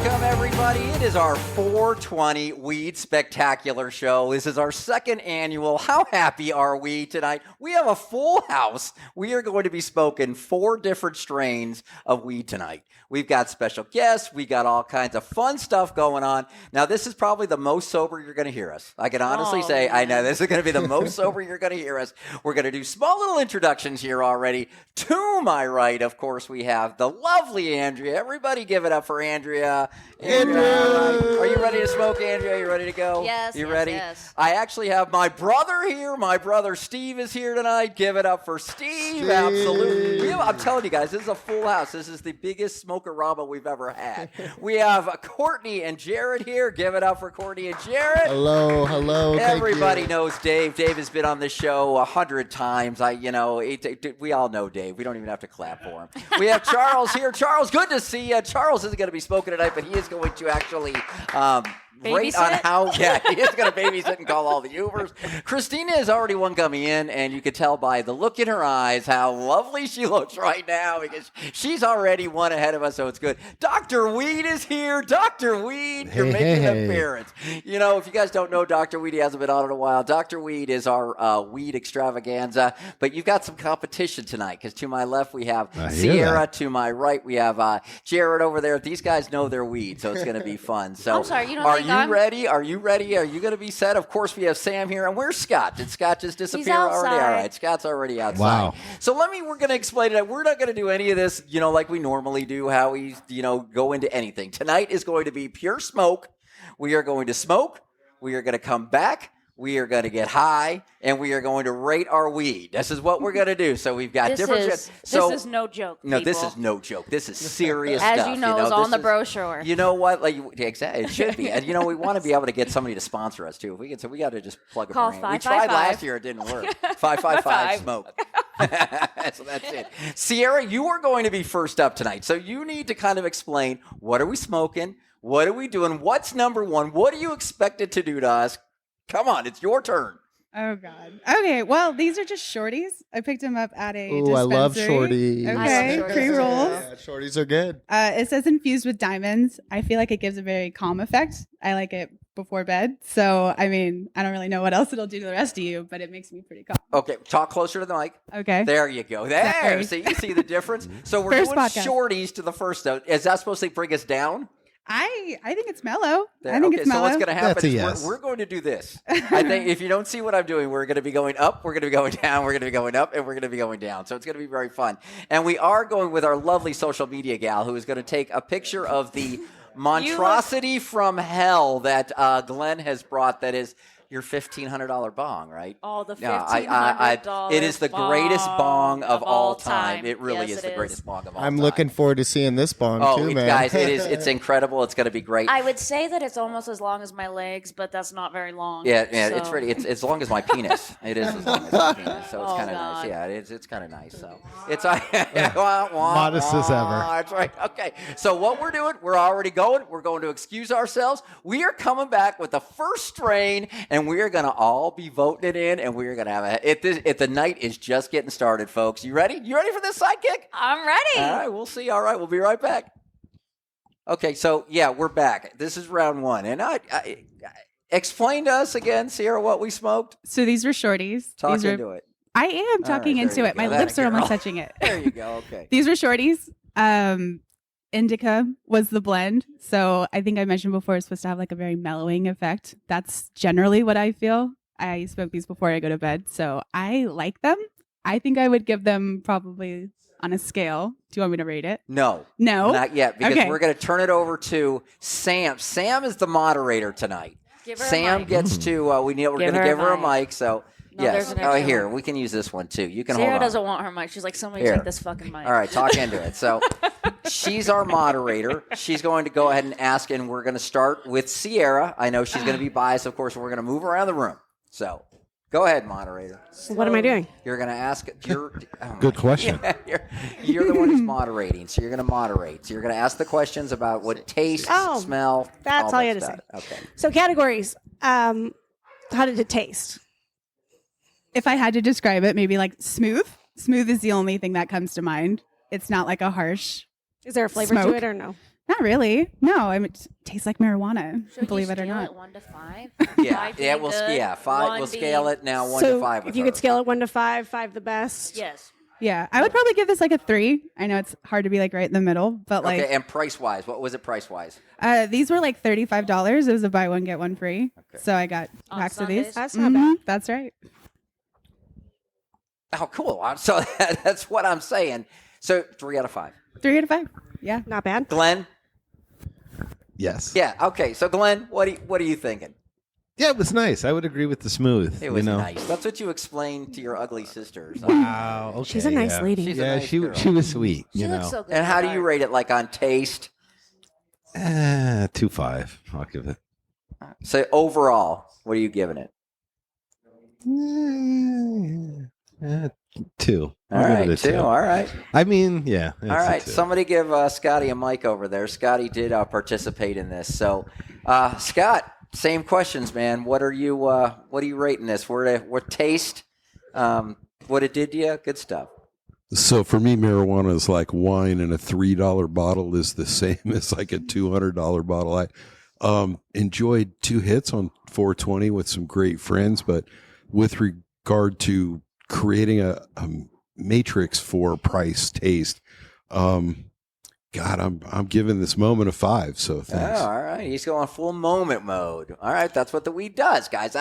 Welcome, everybody. It is our 420 Weed Spectacular Show. This is our second annual. How happy are we tonight? We have a full house. We are going to be smoking 4 different strains of weed tonight. We've got special guests. We got all kinds of fun stuff going on. Now, this is probably the most sober you're going to hear us. I can honestly say, I know this is going to be the most sober you're going to hear us. We're going to do small little introductions here already. To my right, of course, we have the lovely Andrea. Everybody give it up for Andrea. Andrea, are you ready to smoke, Andrea? Are you ready to go? Yes. You ready? Yes. I actually have my brother here. My brother Steve is here tonight. Give it up for Steve. Absolutely. I'm telling you guys, this is a full house. This is the biggest smokerama we've ever had. We have Courtney and Jared here. Give it up for Courtney and Jared. Hello. Everybody knows Dave. Dave has been on this show 100 times. We all know Dave. We don't even have to clap for him. We have Charles here. Charles, good to see you. Charles isn't going to be smoking tonight, but he is going to actually rate on how, he is going to babysit and call all the Ubers. Christina is already one coming in, and you can tell by the look in her eyes how lovely she looks right now because she's already one ahead of us, so it's good. Dr. Weed is here. Dr. Weed, you're making an appearance. You know, if you guys don't know Dr. Weed, he hasn't been on in a while. Dr. Weed is our weed extravaganza, but you've got some competition tonight because to my left we have Sierra, to my right we have Jared over there. These guys know their weed, so it's going to be fun. So, I'm sorry, you don't are think you ready? Are you ready? Are you going to be set? Of course, we have Sam here. And where's Scott? Did Scott just disappear already? All right, Scott's already outside. Wow. So we're going to explain it. We're not going to do any of this, like we normally do, how we, go into anything. Tonight is going to be pure smoke. We are going to smoke. We are going to come back. We are going to get high, and we are going to rate our weed. This is what we're going to do. So we've got This different. is no joke. No, this people. is no joke. This is serious As stuff. you know, it's on the brochure. You know what? Exactly, it should be. And we want to be able to get somebody to sponsor us too. If we can, so we got to just plug a Call brand. 555. We tried last year, it didn't work. 555 smoke. So that's it. Sierra, you are going to be first up tonight. So you need to kind of explain what are we smoking? What are we doing? What's number one? What do you expect it to do to us? Come on, it's your turn. Oh, God. Okay, well, these are just shorties. I picked them up at a dispensary. I love shorties. Okay, shorties pre-rolls. too. Yeah, shorties are good. It says infused with diamonds. I feel like it gives a very calm effect. I like it before bed. So, I mean, I don't really know what else it'll do to the rest of you, but it makes me pretty calm. Okay, talk closer to the mic. Okay. There you go. There. Sorry. See, you see the difference? So we're First doing podcast. shorties to the first note. Is that supposed to bring us down? I think it's mellow. There. I think Okay, it's so mellow. what's going to happen That's a is yes. we're going to do this. I think if you don't see what I'm doing, we're going to be going up, we're going to be going down, we're going to be going up, and we're going to be going down. So it's going to be very fun. And we are going with our lovely social media gal who is going to take a picture of the monstrosity from hell that Glenn has brought that is your $1,500 bong, right? Oh, the $1,500 It is the greatest bong of all time. It really Yes, is it the is. greatest bong of all I'm time. looking forward to seeing this bong too, man. Guys, it's incredible. It's going to be great. I would say that it's almost as long as my legs, but that's not very long. Yeah, so. it's pretty. It's as long as my penis. It is as long as my penis, so it's Oh, kind of nice. God. Yeah, it's kind of nice. So it's Modest as ever. That's right. Okay, so what we're doing, we're already going. We're going to excuse ourselves. We are coming back with the first strain, and we are going to all be voting it in, and we are going to have the night is just getting started, folks. You ready? You ready for this sidekick? I'm ready. All right, we'll see. All right, we'll be right back. Okay, so yeah, we're back. This is round one, and I explain to us again, Sierra, what we smoked. So these were shorties. Talk These were, into it. I am talking there into you it. go. My That lips are girl. almost touching it. There you go. Okay. These were shorties. Indica was the blend. So I think I mentioned before it's supposed to have like a very mellowing effect. That's generally what I feel. I smoke these before I go to bed. So I like them. I think I would give them probably on a scale. Do you want me to rate it? No. No? Not yet, because Okay. we're going to turn it over to Sam. Sam is the moderator tonight. Give her a Sam mic. gets to, we're going to Give her give a her a mic. mic. So, No, yes. there's an Oh, extra here, one. we can use this one too. You can Sarah hold on. doesn't want her mic. She's like, somebody Here. take this fucking mic. All right, talk into it. So she's our moderator. She's going to go ahead and ask, and we're going to start with Sierra. I know she's going to be biased, of course. We're going to move around the room. So go ahead, moderator. What am I doing? You're going to ask. Good question. You're the one who's moderating, so you're going to moderate. So you're going to ask the questions about what taste, Oh, smell. that's all that you had to stuff. Okay. So categories. How did it taste? If I had to describe it, maybe like smooth. Smooth is the only thing that comes to mind. It's not like a harsh. Is there a flavor to Smoke. it or no? Not really. No, I mean, it tastes like marijuana. Should Believe you it or scale not. it 1 to 5? Yeah, Five yeah, being we'll good, yeah, 5. one We'll being- scale it now 1 So to 5. if with you her. could scale it 1 to 5, 5 the best. Yes. Yeah, I would probably give this like a 3. I know it's hard to be like right in the middle, but like Okay, and price wise, what was it price wise? these were like $35. It was a buy one get one free. Okay. So I got On packs of these. Sundays? That's not bad. That's right. Oh, cool. So that's what I'm saying. So 3 out of 5. 3 out of 5. Yeah. Not bad. Glenn? Yes. Yeah. Okay. So Glenn, what are you thinking? Yeah, it was nice. I would agree with the smooth. It was you know? nice. That's what you explained to your ugly sisters. Wow. Okay, She's a nice yeah. lady. She's a Yeah, nice she girl. she was sweet. She You looks know. so good. And how do in you the rate it? Like on taste? 2.5. I'll give it. So overall, what are you giving it? 2. All I'll give right, it a 2. All right. I mean, yeah. All right. Somebody give Scotty a mic over there. Scotty did participate in this. So, Scott, same questions, man. What are you rating this? What taste? What it did to you? Good stuff. So for me, marijuana is like wine, and a $3 bottle is the same as like a $200 bottle. I enjoyed 2 hits on 420 with some great friends, but with regard to creating a matrix for price taste, God, I'm giving this moment a 5. So thanks. Oh, all right. He's going full moment mode. All right. That's what the weed does, guys.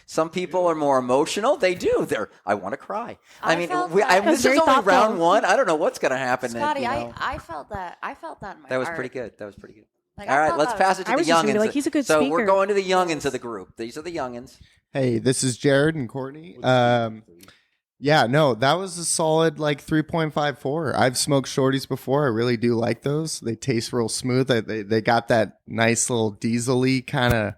Some people are more emotional. They do. I want to cry. I mean, felt that. this is Very only thoughtful. round 1. I don't know what's going to happen. Scotty, you know. I felt that. I felt that in my That was heart. pretty good. That was pretty good. Like, All I right, felt let's that pass it to I the was just gonna youngins. be like, he's a good so speaker. we're going to the youngins of the group. These are the youngins. Hey, this is Jared and Courtney. Yeah, no, that was a solid like 3.54. I've smoked shorties before. I really do like those. They taste real smooth. They got that nice little diesel-y kind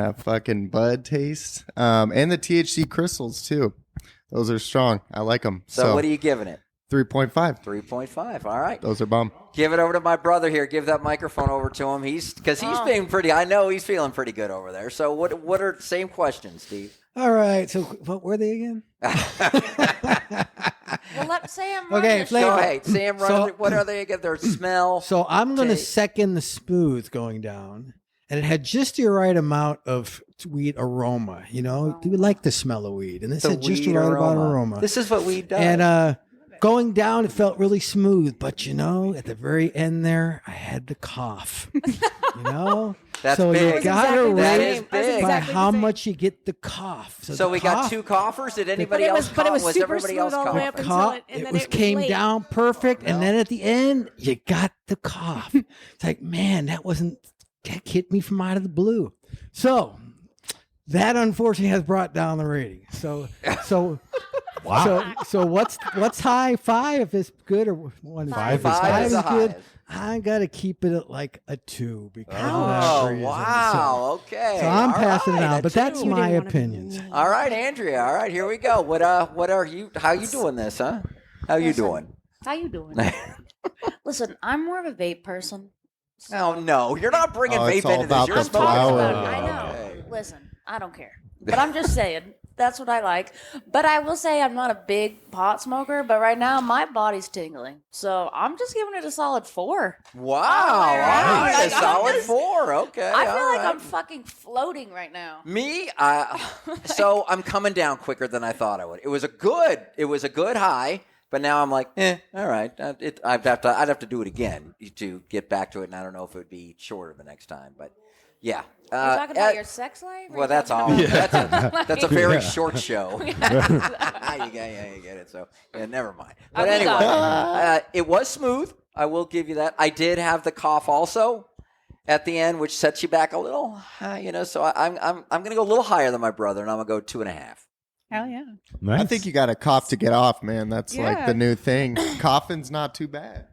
of fucking bud taste. And the THC crystals too. Those are strong. I like them. So what are you giving it? 3.5. 3.5. All right. Those are bomb. Give it over to my brother here. Give that microphone over to him. He's being pretty. I know he's feeling pretty good over there. So what are same questions, Steve? All right. So what were they again? Well, let's say I'm Okay, running. flavor. Go ahead, Sam. What are they? Their smell. So I'm going to Okay. second the smooth going down, and it had just the right amount of weed aroma. You know, we like the smell of weed, and this The had just the weed right amount of aroma. This is what weed does. And going down, it felt really smooth, but you know, at the very end there, I had to cough. You know, That's so big. you got to exactly the That rate is same. I was big. by exactly the how same. much you get the cough. So the we got cough- 2 coughers. Did anybody But it else was- but it cough? was Was super everybody else smooth all the way cough? up until cough, and it then was it came late. down perfect, and then at the end you got the cough. It's like, man, that hit me from out of the blue. So that unfortunately has brought down the rating. So wow. So what's high? 5 if it's good, or 1 is 5 is good? high. 5 is is the good. highest. I gotta keep it at like a 2 because of that Oh, reason. wow. Okay. So I'm All passing it right, on, a but that's 2. my didn't wanna be opinions. mean. All right, Andrea. All right, here we go. What are you? How you doing this, huh? How you Listen. doing? How you doing? Listen, I'm more of a vape person. Oh no, you're not bringing Oh, it's vape all into this. about You're the a smoker. flower. I know. Okay. Listen, I don't care. But I'm just saying, that's what I like. But I will say I'm not a big pot smoker, but right now my body's tingling. So I'm just giving it a solid 4. Wow, All all right, right. a solid Just- 4. Okay, I feel all like right. I'm fucking floating right now. Me, so I'm coming down quicker than I thought I would. It was a good high, but now I'm like, all right. I'd have to do it again to get back to it, and I don't know if it would be shorter the next time, but yeah. Are you talking about your sex life? or Well, you that's all. talking about- That's a very short show. you get it. So never mind. But Okay, got anyway, it was smooth. I will give you that. I did have the cough also at the end, which sets you back a little. So I'm going to go a little higher than my brother, and I'm going to go 2.5. Hell yeah. I think you got to cough to get off, man. That's like Yeah. the new thing. Coughing's not too bad.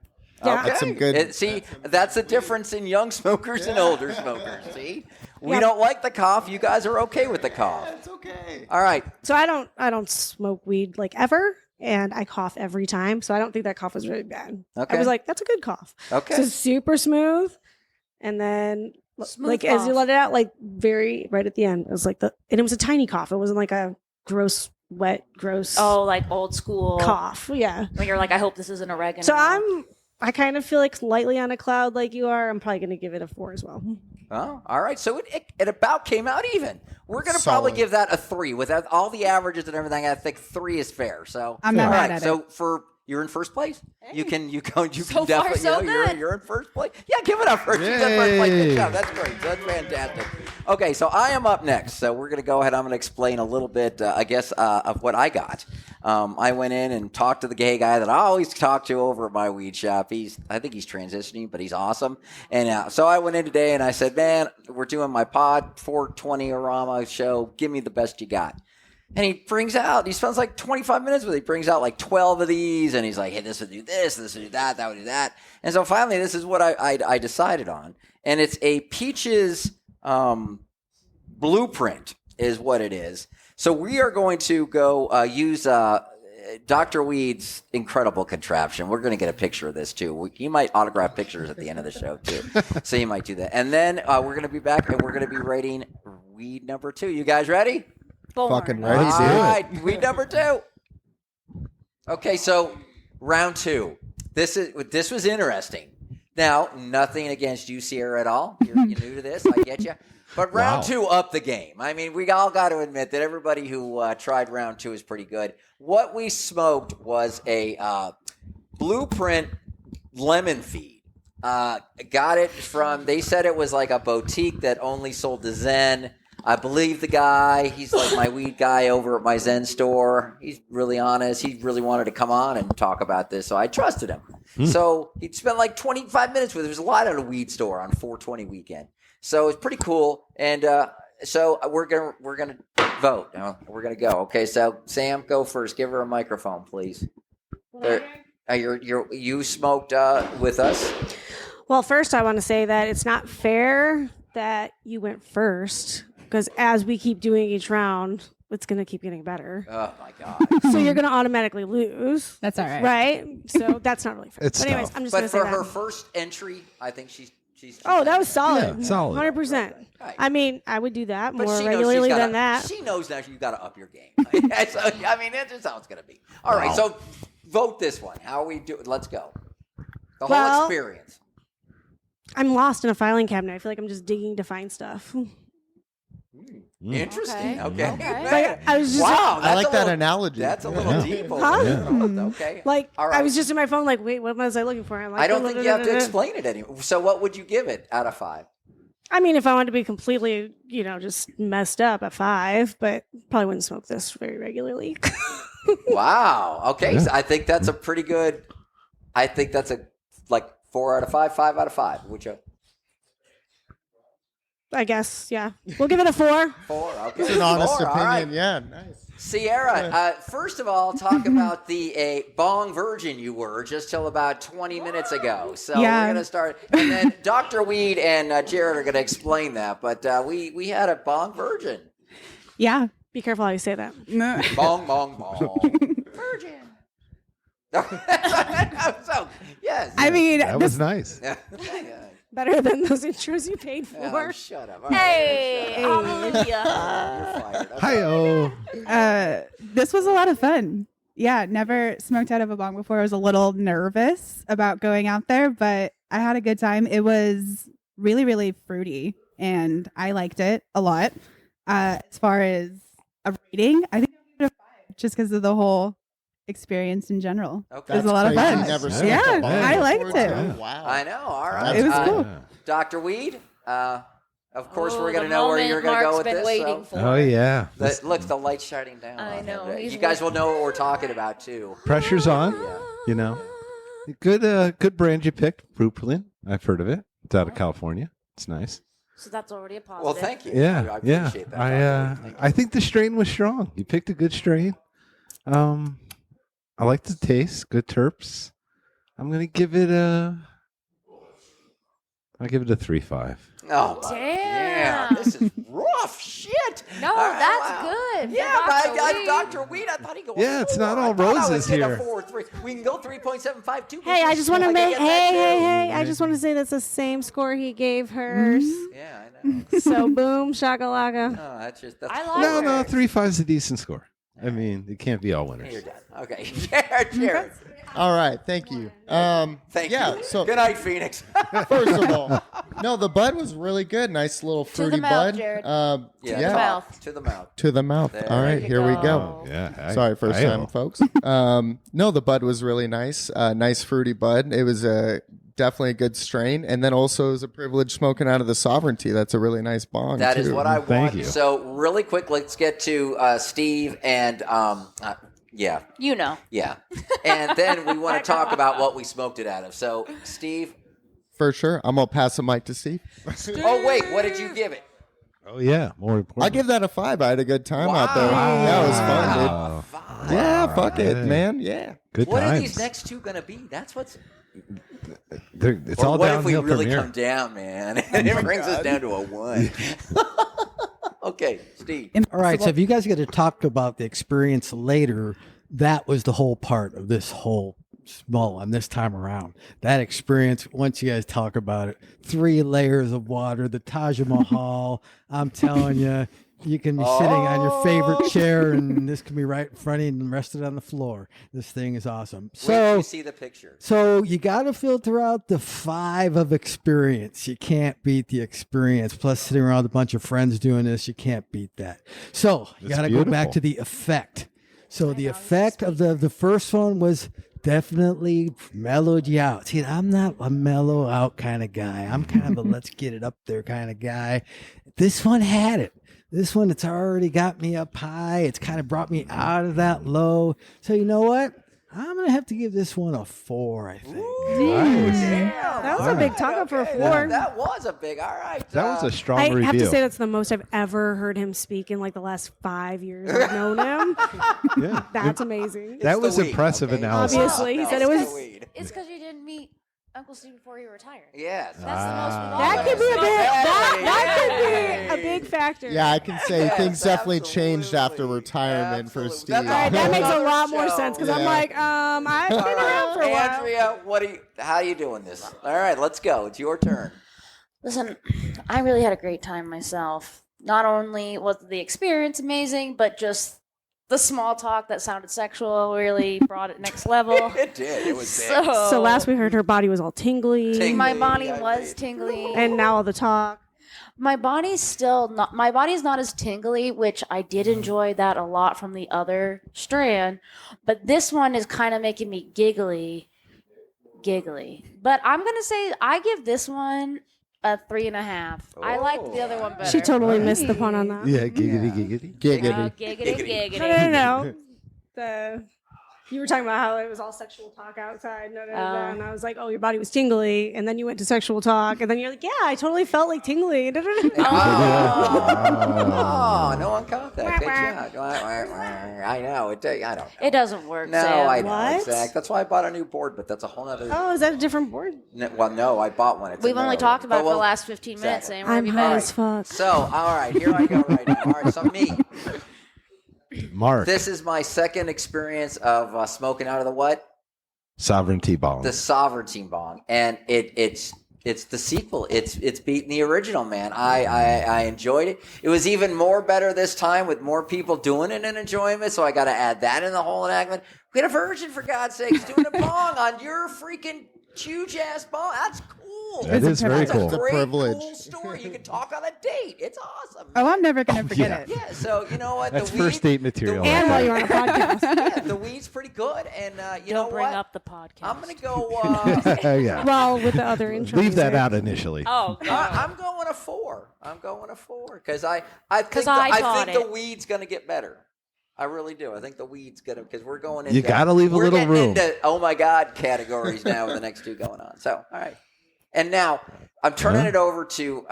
Yeah. That's some good. See, that's the difference in young smokers and older smokers. See, we Yeah. don't like the cough. You guys are okay with the cough. It's okay. All right. So I don't smoke weed like ever, and I cough every time. So I don't think that cough was really bad. Okay. I was like, that's a good cough. Okay. So it's super smooth, and then Smooth like as you cough. let it out, like very right at the end, it was like and it was a tiny cough. It wasn't like a gross, wet, gross Oh, like old school cough. Yeah. when you're like, I hope this isn't oregano. So I kind of feel like lightly on a cloud like you are. I'm probably going to give it a 4 as well. Oh, all right. So it about came out even. We're going to probably Solid. give that a 3. Without all the averages and everything, I think 3 is fair. So I'm not all mad right. at So it. for you're in first place. You can So can far, definitely so you're good. in first place. Yeah, give it up for she's in first place. Good job. That's great. That's fantastic. Okay, so I am up next. So we're going to go ahead. I'm going to explain a little bit, I guess, of what I got. I went in and talked to the gay guy that I always talk to over at my weed shop. I think he's transitioning, but he's awesome. And so I went in today and I said, man, we're doing my pod 420-orama show. Give me the best you got. And he he spends like 25 minutes with it. He brings out like 12 of these, and he's like, hey, this would do this would do that would do that. And so finally, this is what I decided on. And it's a Peaches blueprint is what it is. So we are going to go use Dr. Weed's incredible contraption. We're going to get a picture of this, too. He might autograph pictures at the end of the show, too. So he might do that. And then we're going to be back, and we're going to be rating weed number 2. You guys ready? Born. Fucking ready, All dude. right, weed number 2. Okay, so round 2. This was interesting. Now, nothing against you, Sierra, at all. You're new to this. I get you. But round 2 up the game. I mean, we all got to admit that everybody who tried round 2 is pretty good. What we smoked was a Blueprint lemon feed. Got it from, they said it was like a boutique that only sold to Zen. I believe the guy. He's like my weed guy over at my Zen store. He's really honest. He really wanted to come on and talk about this, so I trusted him. So he'd spent like 25 minutes with. There's a lot at a weed store on 420 weekend, so it's pretty cool. And so we're gonna vote. We're gonna go. Okay, so Sam, go first. Give her a microphone, please. You smoked with us. Well, first I want to say that it's not fair that you went first because as we keep doing each round, it's going to keep getting better. Oh my god! So you're going to automatically lose. That's all right. Right? So that's not really fair. It's but anyways, tough. I'm just going But to say for that. her first entry, I think she's. Oh, that was solid. Yeah, solid. 100%. Right. I mean, I would do that But more she knows regularly she's gotta- than that. She knows now you got to up your game. So, I mean, that's just how it's going to be. All right, so vote this one. How are we do? Let's go. The whole Well- experience. I'm lost in a filing cabinet. I feel like I'm just digging to find stuff. Interesting. Okay. Okay. Okay. Like, I was just Wow, I that's like a that little- analogy. That's a little deep. Over Huh? there. Okay. like All right. I was just in my phone like, wait, what was I looking for? I'm like, I don't think you have to explain it anymore. So, what would you give it out of 5? I mean, if I wanted to be completely, just messed up at 5, but probably wouldn't smoke this very regularly. Wow. Okay. So I think that's a pretty good. I think that's a 4 out of 5, 5 out of 5. Would you? I guess, yeah. We'll give it a 4. 4. Okay. It's an honest 4, all opinion. right. Yeah, nice. Sierra, first of all, talk about the bong virgin you were just till about 20 minutes ago. So Yeah. we're going to start. And then Dr. Weed and Jared are going to explain that. But we had a bong virgin. Yeah. Be careful how you say that. Bong, bong, bong. Virgin. So, yes. I mean, That was nice. Yeah. Better than those intros you paid for. Oh, shut up. All right, Hey, shut up. hallelujah. You're fired. Okay. Hi-oh. this was a lot of fun. Yeah, never smoked out of a bong before. I was a little nervous about going out there, but I had a good time. It was really, really fruity, and I liked it a lot. As far as a rating, I think I'll give it a 5, just because of the whole experience in general. Okay. It was a lot of Crazy. fun. Never Yeah, smoked a bong I liked before, it. too. Wow. I know. All right. That's It was cool. cool. Dr. Weed, of course, Oh, we're going to the know where moment you're going to go Mark's with been this. waiting for. Oh, yeah. Look, the light's shining down. I on know, him. he's You guys will waiting. know what we're talking about, too. Pressure's on, Yeah. you know. Good brand you picked, Brooklyn. I've heard of it. It's out of California. It's nice. So that's already a positive. Well, thank you. Yeah, I yeah. appreciate that. Dr. Weed. Thank you. I think the strain was strong. You picked a good strain. I like the taste. Good terps. I'm gonna give it a. I'll give it a 3.5. Oh, Damn. yeah. This is rough shit. No, All right, that's wow. good. for Yeah, but Dr. Weed. Dr. Weed, I thought he'd go. Yeah, it's not four. all I thought I was roses getting here. A 4, 3. We can go 3.75 too. Hey, I just want to I can make. get that, too. Hey! I just want to say that's the same score he gave hers. Yeah, I know. So boom, shakalaka. No, that's just. That's I like No, it. 3.5 is a decent score. I mean, it can't be all You're winners. done. Okay, Jared. All right, thank you. Thank yeah, you. so Good night, Phoenix. first of all, no, the bud was really good. Nice little fruity mouth, bud. Jared. Yeah, yeah, mouth. To the mouth. to the mouth. There All right, you here we go. go. Yeah. Sorry, first time, folks. No, the bud was really nice. Nice fruity bud. It was definitely a good strain, and then also it was a privilege smoking out of the Sovereignty. That's a really nice bong. That too. is what I Thank want. you. So really quick, let's get to Steve and yeah, You know. yeah, and then we want to talk about what we smoked it out of. So Steve. For sure. I'm gonna pass the mic to Steve. Oh wait, what did you give it? Oh yeah, more important. I give that a 5. I had a good time out there. Wow. Yeah, it was fun, dude. Oh, fine. Yeah, fuck it, Right. man. Yeah. Good What times. are these next two gonna be? That's what's. It's Or all what if we downhill really from here. come down, man, and it brings us down to a 1? Okay, Steve. All right, so if you guys get to talk about the experience later, that was the whole part of this whole small one this time around. That experience, once you guys talk about it, 3 layers of water, the Taj Mahal. I'm telling you, you can be sitting on your favorite chair, and this can be right in front of you and rested on the floor. This thing is awesome. Wait till So you see the picture. so you got to filter out the 5 of experience. You can't beat the experience. Plus, sitting around with a bunch of friends doing this, you can't beat that. So you That's got to go back beautiful. to the effect. So the effect of the first one was definitely mellowed you out. See, I'm not a mellow out kind of guy. I'm kind of a let's get it up there kind of guy. This one had it. This one, it's already got me up high. It's kind of brought me out of that low. So you know what? I'm going to have to give this one a 4, I think. That was a big talk up for a 4. That was a big. All right. That was a strong I review. have to say that's the most I've ever heard him speak in like the last 5 years I've known him. Yeah. That's amazing. That It's was the weed, impressive okay? analysis. Obviously, he said it it's was- the weed. It's because you didn't meet Uncle Steve before he retired. Yes. That's the most. That could be a big. That could Hey. be a big factor. Yeah, I can say Yes, things definitely changed after absolutely. retirement for Absolutely. Steve. That's All right, that makes a Another lot more show. sense because I'm Yeah. like, I've been around for a while. Andrea, how you doing this? All right, let's go. It's your turn. Listen, I really had a great time myself. Not only was the experience amazing, but just the small talk that sounded sexual really brought it next level. It did. It was big. So last we heard, her body was all tingly, Tingly. my body I was mean- tingly. and now all the talk. My body's still not. My body's not as tingly, which I did enjoy that a lot from the other strand. But this one is kind of making me giggly. But I'm gonna say I give this one a 3.5. I like the other one better. She totally missed the pun on that. Yeah, giggity. Giggity. Giggity. No. You were talking about how it was all sexual talk outside, and I was like, "Oh, your body was tingly," and then you went to sexual talk, and then you're like, "Yeah, I totally felt like tingly." Oh, no one caught that. Good job. I know. I don't know. It doesn't work. No, Sam. I know. What? Exactly. That's why I bought a new board, but that's a whole other. Oh, is that a different board? Well, no, I bought one. It's We've only talked about it for the last 15 minutes. exactly. Sam. Where have I'm you high been? as fuck. So, all right, here I go right now. All right, so me. Mark, This is my second experience of smoking out of the what? sovereignty ball. The Sovereignty bong, and it's the sequel. It's beating the original, man. I enjoyed it. It was even more better this time with more people doing it and enjoying it. So I got to add that in the whole enactment. We had a virgin, for God's sakes, doing a bong on your freaking huge ass bong. That's cool. That is very It's a cool. It's a Great, privilege. cool story. You can talk on a date. It's awesome. Oh, I'm never gonna forget yeah. it. Yeah, so you know what? That's the first weed, date material. the- And while you're on a podcast. Yeah, the weed's pretty good, and you know Don't bring what? up the podcast. I'm gonna go. Yeah. Well, with the other intro. Leave that out initially. Oh, God. I'm going a 4. I'm going a 4 because I think I taught the it. weed's gonna get better. I really do. I think the weed's gonna because we're going into You gotta leave a we're little getting room. into oh my god categories now with the next two going on. So all right, and now I'm turning it over to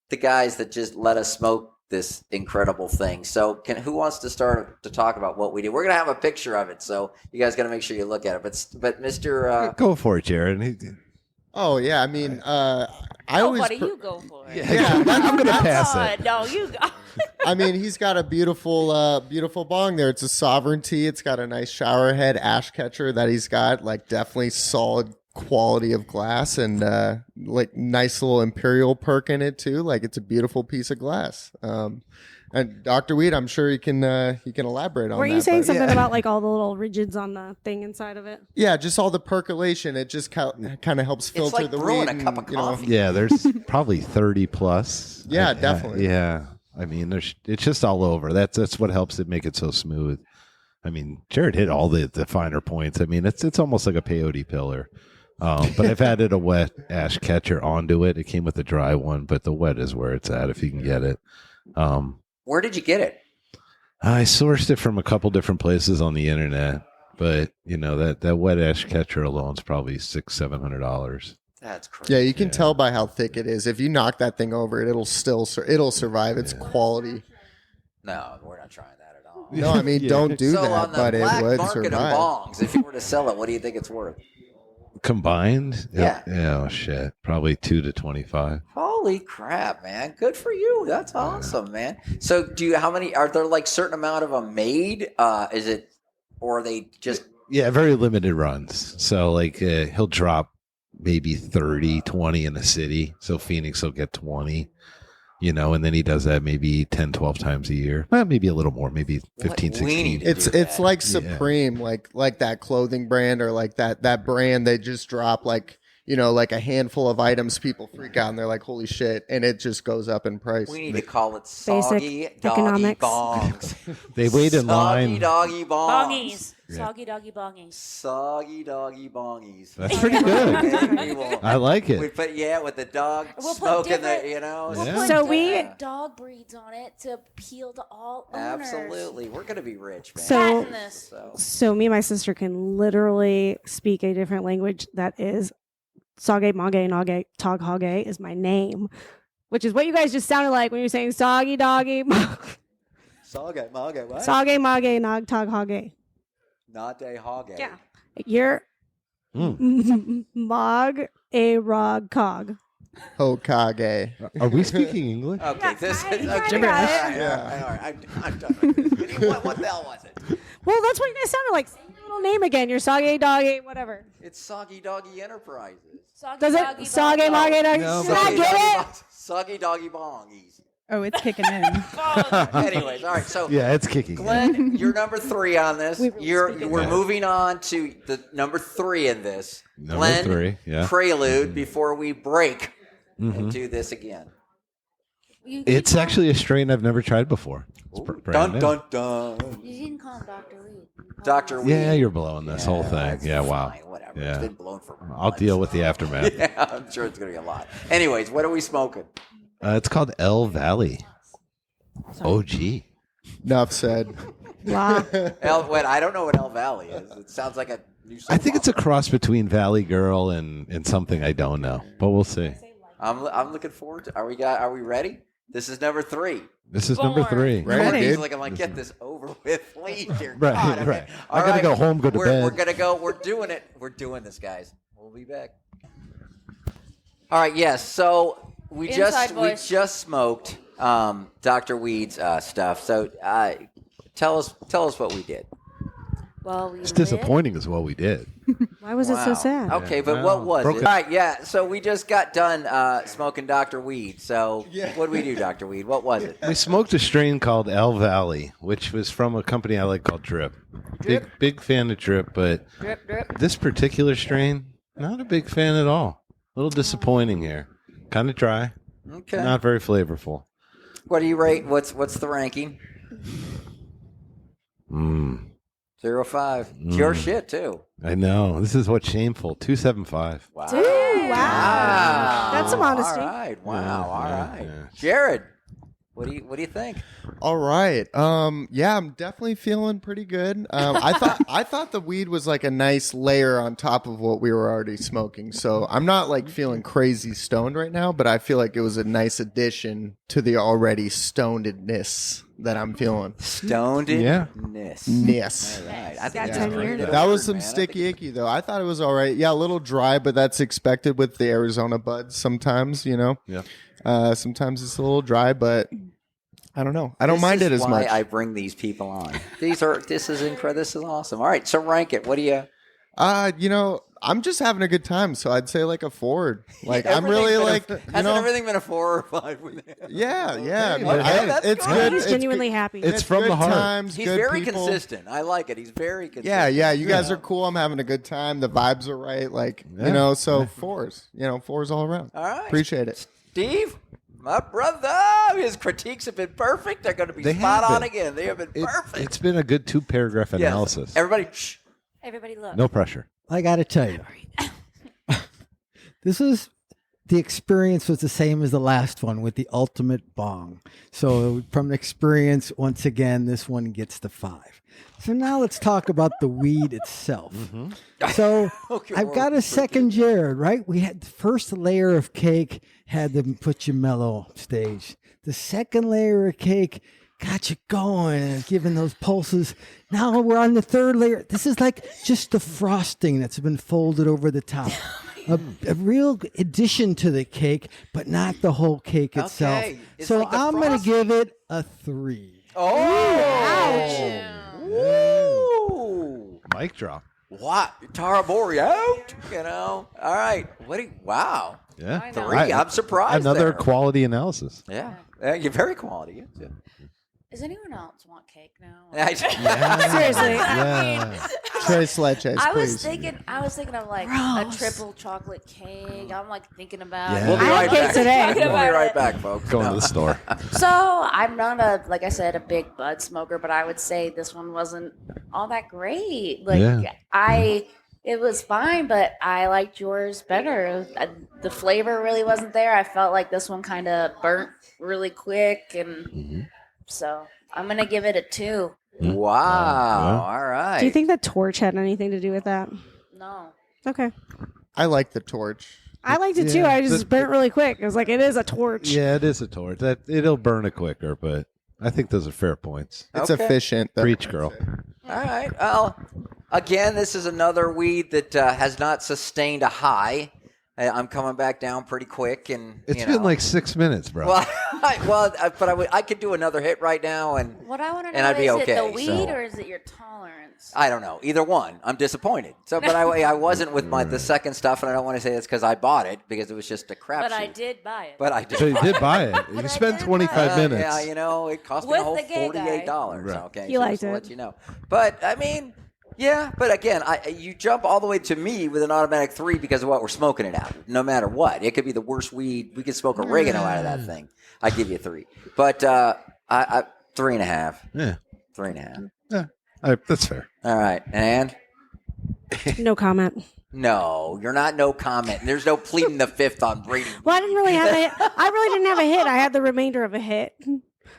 the guys that just let us smoke this incredible thing. So who wants to start to talk about what we do? We're gonna have a picture of it, so you guys gotta make sure you look at it. But Mr. Go for it, Jared. Oh yeah, I mean, I Oh, always. buddy, you go for it. Yeah, I'm going to pass God, it. no, you go. I mean, he's got a beautiful bong there. It's a Sovereignty. It's got a nice shower head ash catcher that he's got, like definitely solid quality of glass and like nice little imperial perk in it too. Like it's a beautiful piece of glass. And Dr. Weed, I'm sure he can elaborate on that. Were you saying but- something about like all the little rigids on the thing inside of it? Yeah, just all the percolation. It just kind of helps filter like the brewing weed. a and, cup of you know, coffee. Yeah, there's probably 30 plus. Yeah, definitely. Yeah. I mean, it's just all over. That's what helps it make it so smooth. I mean, Jared hit all the finer points. I mean, it's almost like a peyote pillar. But I've added a wet ash catcher onto it. It came with a dry one, but the wet is where it's at if you can get it. Where did you get it? I sourced it from a couple different places on the internet, but you know that wet ash catcher alone is probably $600-700. That's crazy. Yeah, you can tell by how thick it is. If you knock that thing over, it'll survive. It's quality. No, we're not trying that at all. No, I mean don't do So that, on the but it black would market survive. of bongs, if you were to sell it, what do you think it's worth? Combined? Yeah. Oh shit, probably 2 to 25. Holy crap, man! Good for you. That's awesome, man. So, how many are there? Like certain amount of them made? Is it, or are they just? Yeah, very limited runs. So like he'll drop maybe 30, 20 in the city. So Phoenix will get 20, you know, and then he does that maybe 10, 12 times a year. Well, maybe a little more, maybe 15, What we 16. need to It's do it's that. like Supreme, like that clothing brand or like that brand. They just drop like, you know, like a handful of items. People freak out and they're like, "Holy shit!" And it just goes up in price. We need to call it soggy doggy economics. bongs. They wait in Soggy line. doggy bongs. Bongies. Soggy doggy bongies. Soggy doggy bongies. That's pretty good. We will- I like We it. put with the dog We'll put smoking different- the, you know. We'll Yeah. put So we- different dog breeds on it to appeal to all owners. Absolutely, we're gonna be rich, man. So- Patent this. So me and my sister can literally speak a different language that is Sage Mage Nage Tog Hage is my name, which is what you guys just sounded like when you're saying Soggy Doggy Soggy, mage, what? Sage Mage Nog Tog Hage. Not a hog. Yeah. You're Mog a Rog Cog. Hokage. Are we speaking English? Okay, Yeah, this I- is I okay. got All it. right. I'm done with this. What the hell was it? Well, that's what you guys sounded like. Say your little name again. You're Sage Doggy, whatever. It's Soggy Doggy Enterprises. Soggy Does doggy it? Sage bongies. Mage Doggy. No, Did I get it? Soggy Doggy Bong. Easy. Oh, it's kicking in. Anyways, all right. So, Yeah, it's kicking. Glenn, you're number 3 on this. We really speak We're it. moving on to the number 3 in this. Number Glenn, 3, yeah. prelude before we break and do this again. It's actually a strain I've never tried before. It's brand new. dun. You didn't call him Dr. Lee. Dr. Weed. Yeah, you're blowing this whole thing. that's Yeah, wow. fine, whatever. Yeah. It's been blown for I'll months. deal with the aftermath. Yeah, I'm sure it's going to be a lot. Anyways, what are we smoking? It's called El Valley. OG. Enough said. Wow. I don't know what El Valley is. It sounds like a new I think it's a cross between Valley Girl and something I don't know, but we'll see. I'm looking forward to. Are we ready? This is number 3. This is number 3. Ready, He's dude? like, I'm like, get this over with, please, dear Right, God. I mean, right. all I gotta go home, go to bed. We're gonna go. We're doing it. We're doing this, guys. We'll be back. All right. Yes. So we Inside voice. just smoked Dr. Weed's stuff. So tell us what we did. Well, we It's lit. disappointing is what we did. Why was it so Wow. sad? Okay, but Well, what was broke it? it. All right. Yeah. So we just got done smoking Dr. Weed. So what did we do, Dr. Weed? What was it? We smoked a strain called El Valley, which was from a company I like called Drip. Big fan of Drip, but Drip, drip. this particular strain, not a big fan at all. A little disappointing here. Kind of dry, Okay. not very flavorful. What do you rate? What's the ranking? 0.5. It's your shit too. I know. This is what's shameful. 275. Wow. Dude, wow. That's some honesty. All right. Wow. Yeah, All yeah, right. yeah. Jared, what do you think? All right. Yeah, I'm definitely feeling pretty good. I thought the weed was like a nice layer on top of what we were already smoking. So I'm not like feeling crazy stoned right now, but I feel like it was a nice addition to the already stonedness that I'm feeling. Stonedness. Yes. All right. I Got think 10 that's pretty years. good. That was some man. I think- sticky icky though. I thought it was all right. Yeah, a little dry, but that's expected with the Arizona buds sometimes, you know. Yeah. Sometimes it's a little dry, but I don't know. I don't mind it as why much. I bring these people on. This is incredible. This is awesome. All right. So rank it. What do you? You know, I'm just having a good time, so I'd say like a 4. Like I'm Everything's really been like hasn't everything been a 4 or 5 with him? yeah. Okay, that's It's good. good. He's It's genuinely good. happy. It's from good the heart. Times, He's good very people. consistent. I like it. He's very consistent. Yeah. You guys are cool. I'm having a good time. The vibes are right. Like so 4s. 4s all around. All right. Appreciate it. Steve, my brother, his critiques have been perfect. They're going to be They spot have on been. again. They have been perfect. It's been a good 2-paragraph Yes. analysis. Everybody, shh. Everybody look. No pressure. I got to tell you, the experience was the same as the last one with the ultimate bong. So from experience, once again, this one gets the 5. So now let's talk about the weed itself. So Okay, I've got a second Jared, right? We had the first layer of cake had them put you mellow stage. The second layer of cake got you going and giving those pulses. Now we're on the third layer. This is like just the frosting that's been folded over the top. A real addition to the cake, but not the whole cake itself. Okay. It's So like the I'm going to frosting. give it a 3. Oh! Ooh. Mic drop. What? Tara Bori out? All right. Wow. Yeah. I know. 3. I'm surprised. Another there. quality analysis. Yeah. You're very quality. Yeah. Does anyone else want cake now? Seriously. Yeah. Trace leches, I was please. thinking of like Gross. a triple chocolate cake. I'm like thinking about. Yeah. We'll be I right had cake back. today. We'll be About right it. back, folks. Going to the store. So I'm not like I said, a big bud smoker, but I would say this one wasn't all that great. Like Yeah. it was fine, but I liked yours better. The flavor really wasn't there. I felt like this one kind of burnt really quick, and so I'm gonna give it a 2. Wow. All right. Do you think the torch had anything to do with that? No. Okay. I like the torch. I liked it too. Yeah. I just burnt really quick. I was like, it is a torch. Yeah, it is a torch. That it'll burn it quicker, but I think those are fair points. It's Okay. efficient. though. Preach, girl. All right. Well, again, this is another weed that has not sustained a high. I'm coming back down pretty quick, and It's been like 6 minutes, bro. but I could do another hit right now, and What I want to know And I'd be is okay, it the weed so- or is it your tolerance? I don't know either one. I'm disappointed. So, but I wasn't with the second stuff, and I don't want to say it's because I bought it because it was just a crap. But I did buy it. But I did. So you did buy it. But I You spent did 25 buy it. minutes. Yeah, it cost me a With whole the gay guy. $48. Right. Okay, He so liked just to it. let you know. But I mean, yeah. But again, you jump all the way to me with an automatic 3 because of what we're smoking it out. No matter what, it could be the worst weed. We could smoke oregano out of that thing. I give you a 3. But I 3.5. Yeah. 3.5. Yeah. That's fair. All right, and. No comment. No, you're not no comment. There's no pleading the fifth on rating. Well, I didn't really have I really didn't have a hit. I had the remainder of a hit.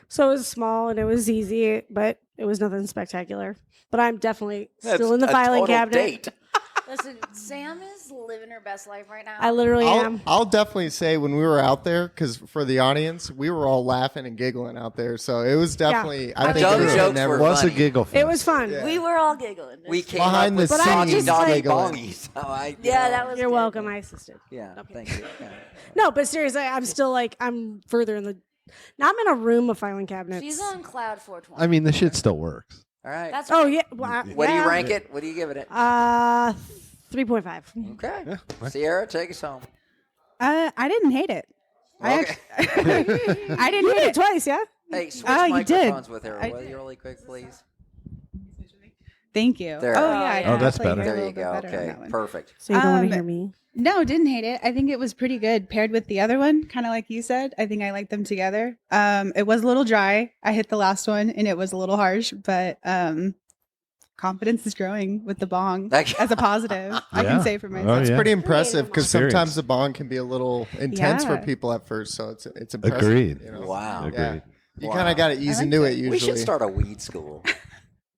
So it was small and it was easy, but it was nothing spectacular. But I'm definitely still in the That's a filing total cabinet. date. Listen, Sam is living her best life right now. I literally am. I'll definitely say when we were out there, because for the audience, we were all laughing and giggling out there. So it was definitely. I think Dumb we jokes never were It was funny. a giggle fest. It was fun. Yeah. We were all giggling. We It's came Behind up the with But I soggy just doggy like- bongies. So Yeah, that was You're good. welcome. I assisted. Yeah, Okay. thank you. Yeah. No, but seriously, I'm still like I'm further in the. Now I'm in a room of filing cabinets. She's on cloud 420. I mean, the shit still works. All right. That's Oh yeah. Well, What do you yeah. rank it? What do you give it? 3.5. Okay. Sierra, take us home. I didn't hate it. Okay. I didn't You hate did it. twice, yeah? Hey, switch Oh, you did. microphones with her. I Will did. you really quick, please? Thank you. There. Oh yeah. I Oh, can that's definitely better. hear a There you little go. bit better on Okay, that one. perfect. So you don't want Um, to hear me? No, didn't hate it. I think it was pretty good paired with the other one, kind of like you said. I think I liked them together. It was a little dry. I hit the last one and it was a little harsh, but confidence is growing with the bong Thank you. as a positive. I Yeah. can say for Oh, myself. It's yeah. pretty impressive because Experience. sometimes the bong can be a little intense for Yeah. people at first. So it's impressive. Agreed. You know? Wow. Agreed. Yeah. You Wow. kind of got to ease I into liked it it. usually. We should start a weed school.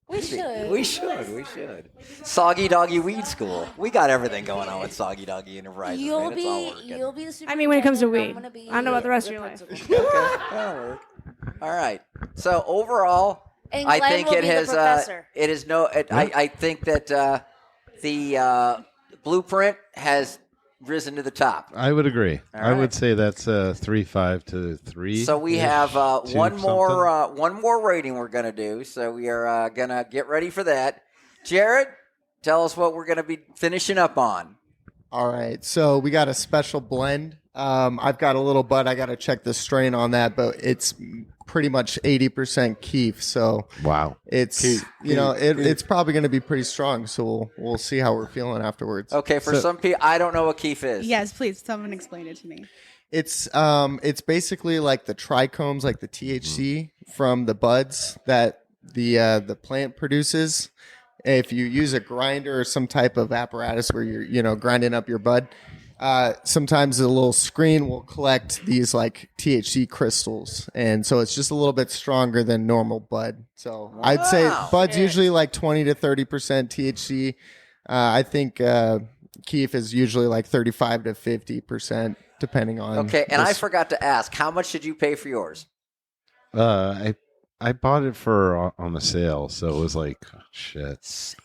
We should. We should. Soggy Doggy Weed School. We got everything going on with Soggy Doggy Enterprises. You'll man. It's all be working. the superintendent. I mean, when it comes to I'm weed, gonna be I don't know about the rest of your life. principal. Okay, that'll work. All right. So overall, And I Glenn think will it be the has. professor. It is no. I think that the blueprint has risen to the top. I would agree. All I right. would say that's 3.5 to 3. So we have to one more rating we're gonna do. So we are gonna get ready for that. Jared, tell us what we're going to be finishing up on. All right, so we got a special blend. I've got a little bud. I got to check the strain on that, but it's pretty much 80% keef. So Wow. it's it's probably going to be pretty strong. So we'll see how we're feeling afterwards. Okay, for some people, I don't know what keef is. Yes, please. Someone explain it to me. It's basically like the trichomes, like the THC from the buds that the plant produces. If you use a grinder or some type of apparatus where you're grinding up your bud, sometimes a little screen will collect these like THC crystals, and so it's just a little bit stronger than normal bud. So I'd say bud's usually like 20 to 30% THC. I think keef is usually like 35 to 50%, depending on. Okay, and I forgot to ask, how much did you pay for yours? I bought it for on the sale, so it was like shit.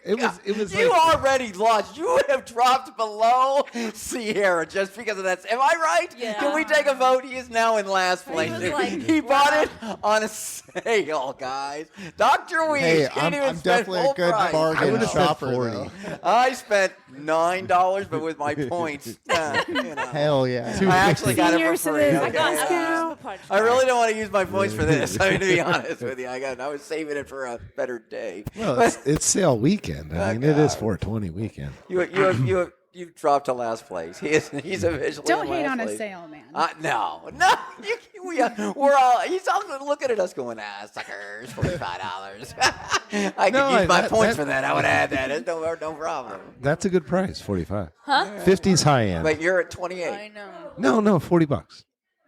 It was. You like, already lost. You have dropped below Sierra just because of that. Am I right? Yeah. Can we take a vote? He is now in last place. was like, He bought it on a sale, guys. Dr. Weege Hey, can't even I'm spend definitely full a good price. I bargain would've spent shopper. 40. Though. I spent $9, but with my points, Hell yeah. I actually got it Senior for free. citizen. Okay. I got discount. I really don't want to use my points for this. I mean, to be honest with you, I was saving it for a better day. well, it's sale weekend. I mean, it is 420 weekend. You've dropped to last place. He's officially Don't in hate last on a place. sale, man. No. We're all. He's all looking at us going, suckers, $45. I could use my points for that. I would add that. It's no problem. That's a good price, 45. Huh? 50's high end. But you're at 28. I know. No, $40.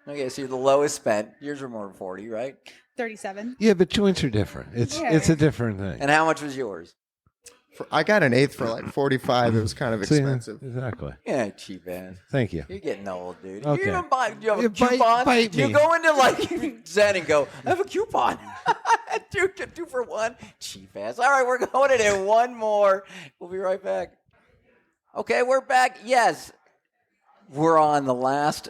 Okay, so you're the lowest spent. Yours are more than 40, right? 37. Yeah, but joints are different. It's a different thing. And how much was yours? I got an eighth for like 45. It was kind of See, expensive. exactly. Yeah, cheap ass. Thank you. You're getting old, dude. Okay. You even buy. Do you have a Yeah, coupon? bite Do you me. go into like Zen and go, I have a coupon. two for one. Cheap ass. All right, we're going into one more. We'll be right back. Okay, we're back. Yes. We're on the last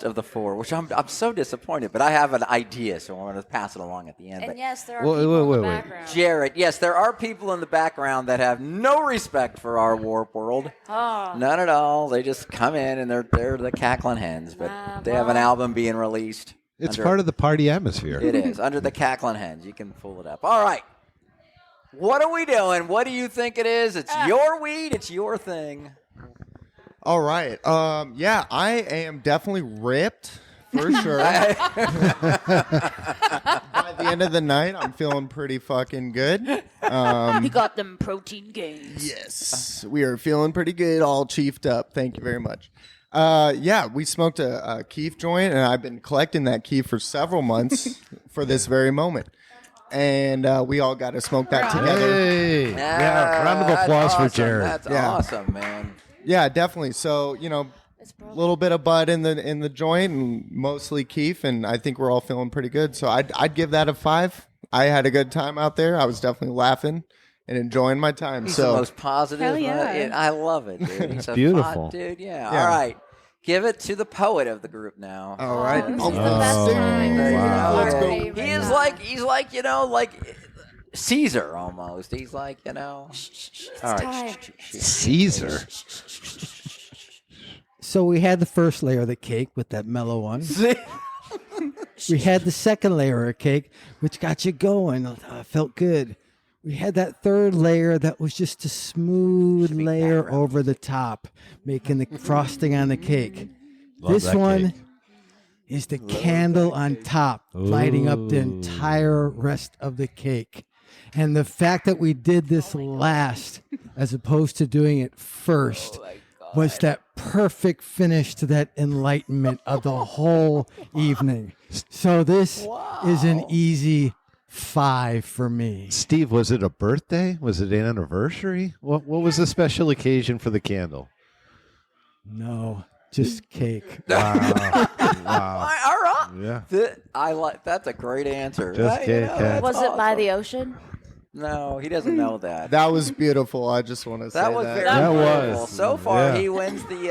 of the four, which I'm so disappointed, but I have an idea, so I'm going to pass it along at the end. And But yes, there are Wait, people wait, in the wait. background. Jared, yes, there are people in the background that have no respect for our warp world. Oh. None at all. They just come in and they're the cackling hens, but they have an album being released. It's part of the party atmosphere. It is under the cackling hens. You can pull it up. All right. What are we doing? What do you think it is? It's your weed. It's your thing. All right. Yeah, I am definitely ripped for sure. By the end of the night, I'm feeling pretty fucking good. He got them protein gains. Yes, we are feeling pretty good, all chiefed up. Thank you very much. Yeah, we smoked a keef joint, and I've been collecting that keef for several months for this very moment. And we all got to smoke that together. Hey. Yeah, round of That's applause awesome. for Jared. That's Yeah. awesome, man. Yeah, definitely. So, a little bit of bud in the joint and mostly keef, and I think we're all feeling pretty good. So I'd give that a 5. I had a good time out there. I was definitely laughing and enjoying my time. He's the So most positive. Hell yeah. I love it, dude. He's a Beautiful. dude. Yeah. Yeah. All right. Give it to the poet of the group now. all right. This Oh, is the best time. There you wow. go. Let's go. Favorite He is time. he's like Caesar almost. He's like, all right. time. Caesar. So we had the first layer of the cake with that mellow one. We had the second layer of cake, which got you going. Felt good. We had that third layer that was just a smooth layer over the top, making the frosting on the cake. Love This that one cake. is the candle on top, lighting up the entire rest of the cake. And the fact that we did this last, as opposed to doing it first, was that perfect finish to that enlightenment of the whole evening. So this is an easy 5 for me. Steve, was it a birthday? Was it an anniversary? What was the special occasion for the candle? No, just cake. Wow. All right. Yeah. I like. That's a great answer. Just Hey, Kit that's Kat. Was it by awesome. the ocean? No, he doesn't know that. that was beautiful. I just want to say That was very That beautiful. was. So far, Yeah. he wins the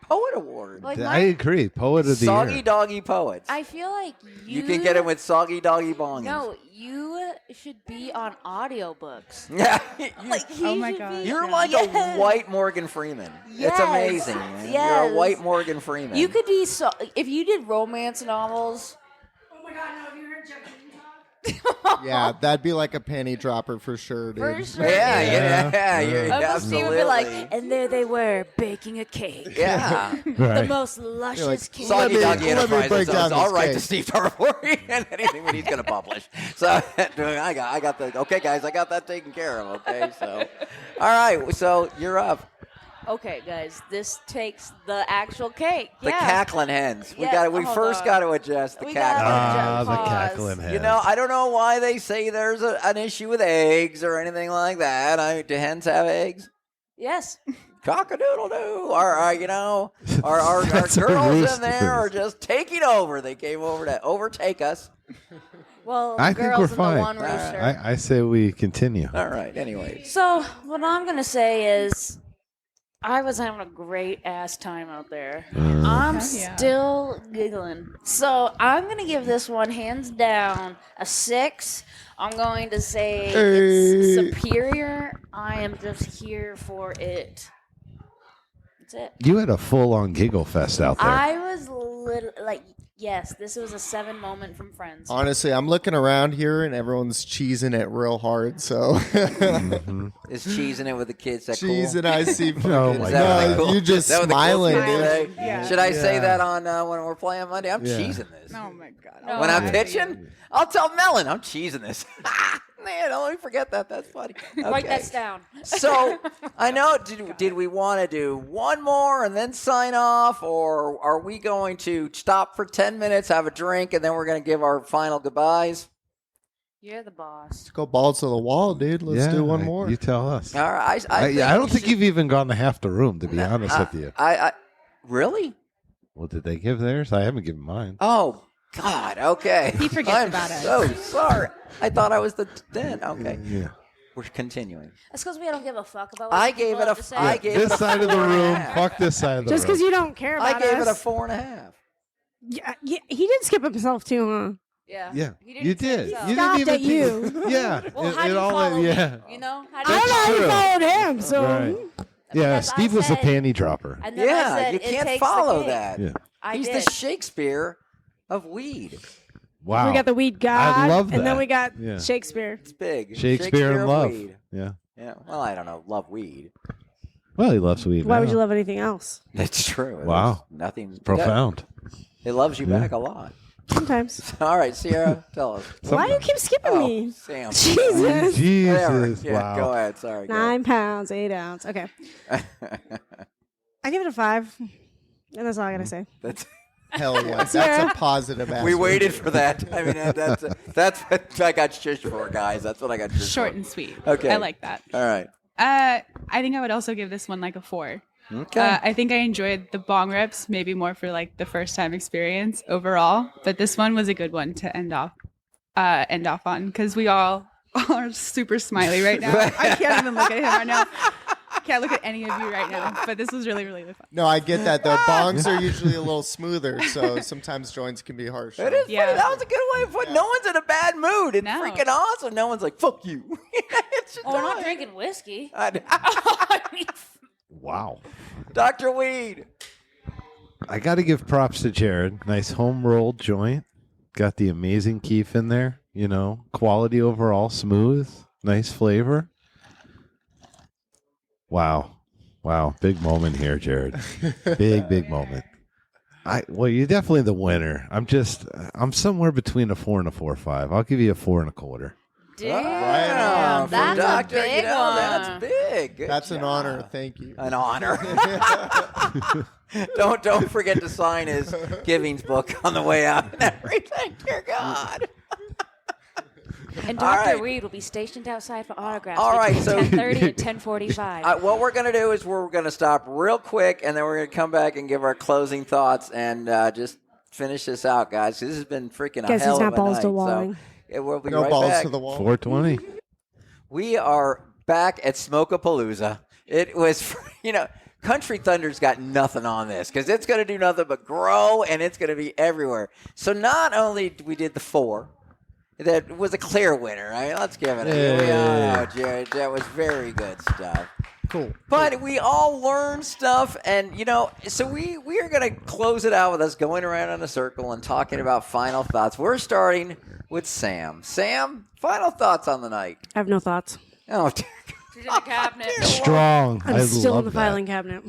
Poet Award. Like I agree. Poet of the Soggy year. Doggy Poets. I feel like You can get it with Soggy Doggy Bongies. No, you should be on audiobooks. Yeah. Like he Oh my should God. be- You're like Yes. a white Morgan Freeman. It's Yes. amazing, man. You're a Yes. white Morgan Freeman. You could be so if you did romance novels. Oh my god, no, have you heard Jeff talk? Yeah, that'd be like a panty dropper for sure, dude. For sure. Yeah. You're, Uncle Steve would be like, absolutely. and there they were baking a cake. Yeah. The Right. most luscious like, cake. Soggy me- Doggy let me Enterprises break down owns all this right to cake. Steve Tarpori and anything that he's going to publish. So I got the okay, guys. I got that taken care of. Okay, so all right. So you're up. Okay, guys, this takes the actual cake. The yeah. cackling hens. Yeah, We hold first on. got to adjust the We cackling. gotta- The Pause. cackling head. You know, I don't know why they say there's an issue with eggs or anything like that. Do hens have eggs? Yes. Cock-a-doodle-doo. Our That's a girls in rooster. there are just taking over. They came over to overtake us. Well, I think girls we're and fine. the one rooster. I say we continue. All right, anyways. So what I'm gonna say is, I was having a great ass time out there. I'm Yeah. still giggling. So I'm gonna give this one hands down a 6. I'm going to say it's superior. I am just here for it. That's it. You had a full-on giggle fest out there. I was like, yes, this was a 7 moment from Friends. Honestly, I'm looking around here and everyone's cheesing it real hard. So Mhm. Is cheesing it with the kids that cheese cool? and I see. Oh Is my that what they God. cool- You just is that what the cool smiling, kids dude. say? Yeah. Should I say Yeah. that on when we're playing Monday? I'm Yeah. cheesing this. Oh my God. No, When I'm I- pitching, I'll tell Melon I'm cheesing this. Man, don't let me forget that. That's funny. Write Okay. that down. So I know. Did we want to do one more and then sign off, or are we going to stop for 10 minutes, have a drink, and then we're going to give our final goodbyes? You're the boss. Go balls to the wall, dude. Let's do one more. You tell us. All right. I we don't think should- you've even gone to half the room, to be honest with you. I really? Well, did they give theirs? I haven't given mine. Oh God. Okay. He forgets I'm about it. so sorry. I thought I was the den. Okay. Yeah. We're continuing. That's because we don't give a fuck about what I people gave it have a- to say. I gave it This a side of the 4.5. room. Fuck this side of the Just room. because you don't care I about gave it a us. 4.5. Yeah, he did skip himself too, huh? Yeah. Yeah, He didn't you say did. himself. You Stopped didn't at even you. Yeah. Well, it- how do it you all- follow yeah. me? You know? How I do you don't know how you true. followed him, so Right. Yeah, Because I Steve was a said- panty dropper. And then I Yeah, said, you it can't takes the follow cake. that. Yeah. I He's did. the Shakespeare of weed. Wow. we got the weed god. I love And then that. we got Yeah. Shakespeare. It's big. Shakespeare in of love. Weed. Yeah. Yeah. Well, I don't know. Love weed. Well, he loves weed. Why would now. you love anything else? That's true. Wow. Nothing Profound. It loves you Yeah. back a lot. Sometimes. All right, Sierra, tell us. Why do you keep skipping Oh, me? Sam. Jesus. Whatever. Jesus. Yeah, Wow. go ahead. Sorry. go 9 pounds, 8 ounce. Okay. ahead. I give it a 5. And that's all I gotta say. That's, Hell yeah, that's Sarah? a positive. we aspect. waited for that. I mean, that's what I got shushed for, guys. That's what I got shushed Short for. and sweet. Okay. I like that. All right. I think I would also give this one like a 4. Okay. I think I enjoyed the bong rips, maybe more for like the first time experience overall. But this one was a good one to end off on because we all are super smiley right now. I can't even look at him right now. Can't look at any of you right now. But this was really, really fun. No, I get that. The bongs are usually a little smoother, so sometimes joints can be harsh. It is Yeah. funny. That was a good way of putting. No one's in a bad mood. It's No. freaking awesome. No one's like, "Fuck you." It's just Oh, we're not time. drinking whiskey. I mean, Wow. Dr. Weed. I got to give props to Jared. Nice home rolled joint. Got the amazing keef in there. You know, quality overall, smooth, nice flavor. Wow. Wow. Big moment here, Jared. Big moment. Well, you're definitely the winner. I'm somewhere between a 4 and a 4.5. I'll give you a 4 1/4. damn, From that's Dr. a big you know, one. That's big. Good That's an job. honor. Thank you. An honor. don't forget to sign his givings book on the way out and everything. Dear God. And All Dr. right. Weed will be stationed outside for autographs. All right, between so- 10:30 and 10:45. What we're going to do is we're going to stop real quick, and then we're going to come back and give our closing thoughts and just finish this out, guys. 'Cause this has been freaking a Guess hell it's of not a balls night. to walling. So we'll be No right balls back. to the wall. 420. We are back at Smoke-a-Palooza. It was, Country Thunder's got nothing on this because it's going to do nothing but grow and it's going to be everywhere. So not only we did the 4, that was a clear winner. I mean, let's give it a Jared. That was very good stuff. Cool. But we all learned stuff, and, so we are going to close it out with us going around in a circle and talking about final thoughts. We're starting with Sam. Sam, final thoughts on the night. I have no thoughts. Oh, dear. She's in the cabinet. Strong. I'm I still love in the that. filing cabinet.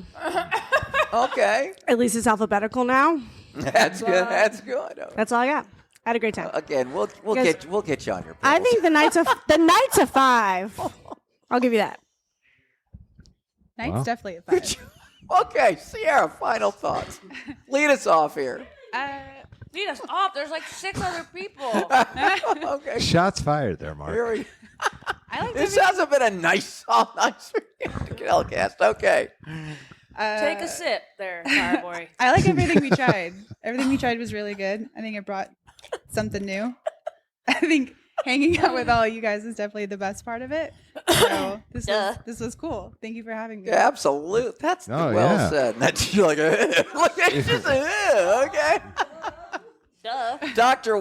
Okay. At least it's alphabetical now. That's good. That's good. That's all I got. I had a great time. Again, we'll Guys, get you on your pills. I think the Knight's a 5. I'll give you that. Knight's Wow. definitely a 5. Okay, Sierra, final thoughts. Lead us off here. Lead us off. There's like 6 other people. Okay. Shots fired there, Mark. Here we, I like this hasn't been a nice telecast. Okay. Take a sip there, Fireboy. I like everything we tried. Everything we tried was really good. I think it brought something new. I think hanging out with all you guys is definitely the best part of it. So this was cool. Thank you for having me. Yeah, absolutely. That's Oh, well yeah. said. That's you're like, look at just okay. Duh. Dr.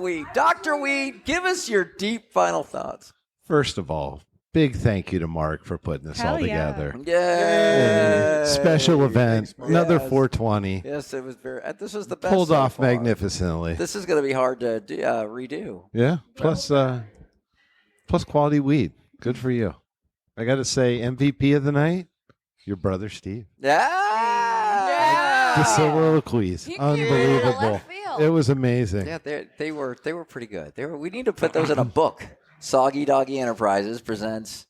Weed, give us your deep final thoughts. First of all, big thank you to Mark for putting this Hell all yeah. together. Yeah. Special event, another Yes. 420. Yes, it was very. This was the best. Pulled so off far. magnificently. This is going to be hard to redo. Yeah. Plus quality weed. Good for you. I got to say, MVP of the night, your brother Steve. Yeah. The soliloquies, He came in the unbelievable. left field. It was amazing. Yeah, they were pretty good. We need to put those in a book. Soggy Doggy Enterprises presents.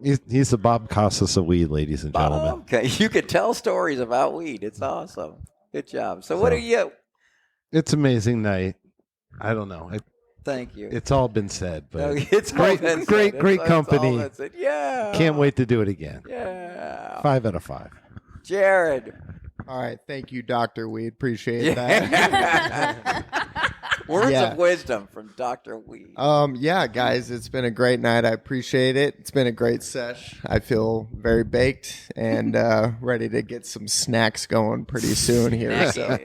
He's the Bob Costas of weed, ladies and gentlemen. Okay, you could tell stories about weed. It's awesome. Good job. So what are you? It's amazing night. I don't know. Thank you. It's all been said, but It's all great, been said. great, It's great all company. been said. Yeah. Can't wait to do it again. Yeah. 5 out of 5. Jared. All right. Thank you, Dr. Weed. Appreciate that. Words Yeah. of wisdom from Dr. Weed. Yeah, guys, it's been a great night. I appreciate it. It's been a great sesh. I feel very baked and ready to get some snacks going pretty soon here. So,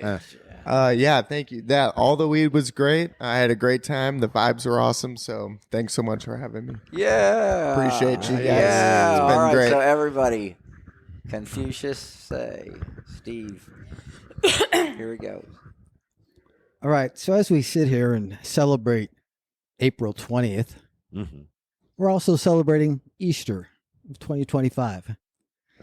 yeah, thank you. All the weed was great. I had a great time. The vibes were awesome. So, thanks so much for having me. Yeah. Appreciate you guys. Yeah. It's been All right, great. so everybody, Confucius say, Steve. Here we go. All right. So as we sit here and celebrate April 20th, Mm-hmm. we're also celebrating Easter of 2025.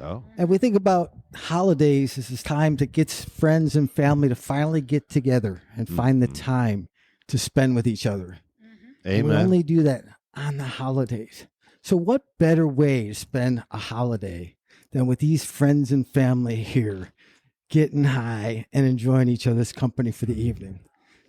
Oh, And we think about holidays as this time to get friends and family to finally get together and find the time to spend with each other. And we amen. only do that on the holidays. So what better way to spend a holiday than with these friends and family here, getting high and enjoying each other's company for the evening?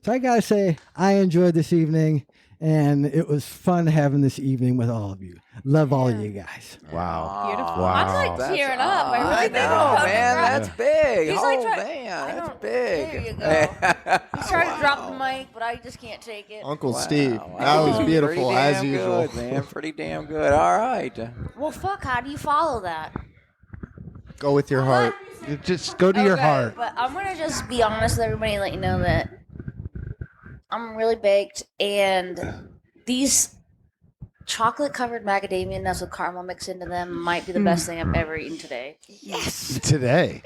So I got to say, I enjoyed this evening, and it was fun having this evening with all of you. Love all of you guys. Wow. Beautiful. Wow. I'm like That's tearing up. I really I think know, about man. That's big. He's Oh, like try- man. I That's don't- big. There you go. He's trying to drop the mic, but I just can't take it. Uncle Wow. Steve, that Wow. was Pretty beautiful as damn usual. Good, man. Pretty damn good. All right. Well, fuck. How do you follow that? Go with your heart. You just go to your Okay, heart. But I'm gonna just be honest with everybody and let you know that I'm really baked, and these chocolate-covered macadamia nuts with caramel mixed into them might be the best thing I've ever eaten today. Today.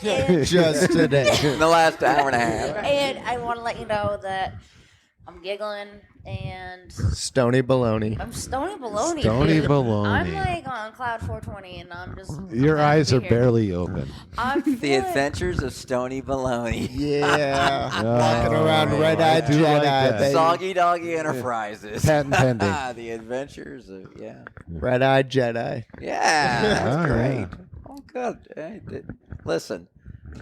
Just today. In the last hour and a half. And I want to let you know that I'm giggling and Stony baloney. I'm stony baloney. Stony dude. baloney. I'm like on cloud 420, and I'm just. Your happy eyes to are be here. barely open. I'm The feeling- Adventures of Stony Baloney. Yeah. Oh, Walking around red-eyed I do Jedi, like that. baby. Soggy Doggy Enterprises. Patent pending. The Adventures of, yeah. Red-eyed Jedi. Yeah. That's Oh, great. yeah. Oh, good. Listen.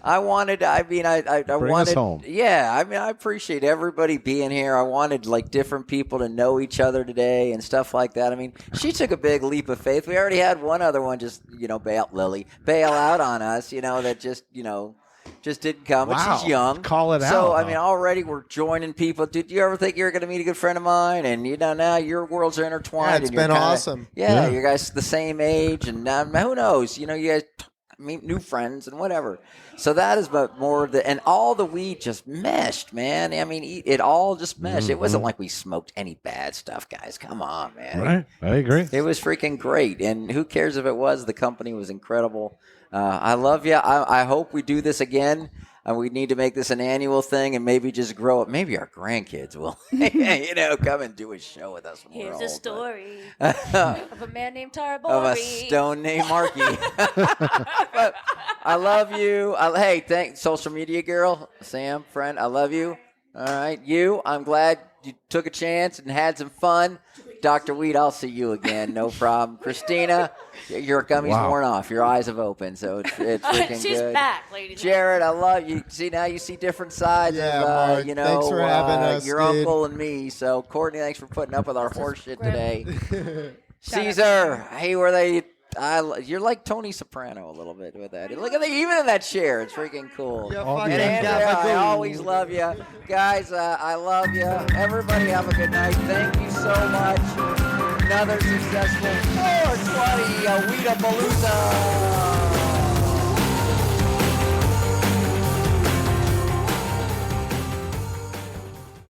I wanted. I mean, I Bring wanted. us home. Yeah, I mean, I appreciate everybody being here. I wanted like different people to know each other today and stuff like that. I mean, she took a big leap of faith. We already had one other one just bail out on us. That just didn't come. And Wow. she's young. Call it So out, I mean, huh? already we're joining people. Did you ever think you were going to meet a good friend of mine? And now your worlds are intertwined. Yeah, it's and you're been kinda- awesome. Yeah, Yeah. you guys the same age, and who knows? You guys meet new friends and whatever. So that is but more of the, and all the weed just meshed, man. I mean, it all just meshed. It wasn't like we smoked any bad stuff, guys. Come on, man. Right. I agree. It was freaking great. And who cares if it was? The company was incredible. I love you. I hope we do this again. We need to make this an annual thing and maybe just grow it. Maybe our grandkids will, come and do a show with us. When Here's we're a old, story of a man named Tarbori. of a stone named Marky. But I love you. Hey, thank social media girl, Sam, friend. I love you. All right, I'm glad you took a chance and had some fun. Dr. Weed, I'll see you again. No problem. Christina, your gummy's worn off. Your eyes have opened, so it's freaking good. She's back, ladies. Jared, I love you. See, now you see different sides of, Mark, thanks for having us, your dude. uncle and me. So, Courtney, thanks for putting up with our horse shit today. Caesar, hey, were they... you're like Tony Soprano a little bit with that. Look at that, even in that chair, it's freaking cool. And Andrea, I always love you. Guys, I love you. Everybody have a good night. Thank you so much. Another successful 420 Palooza.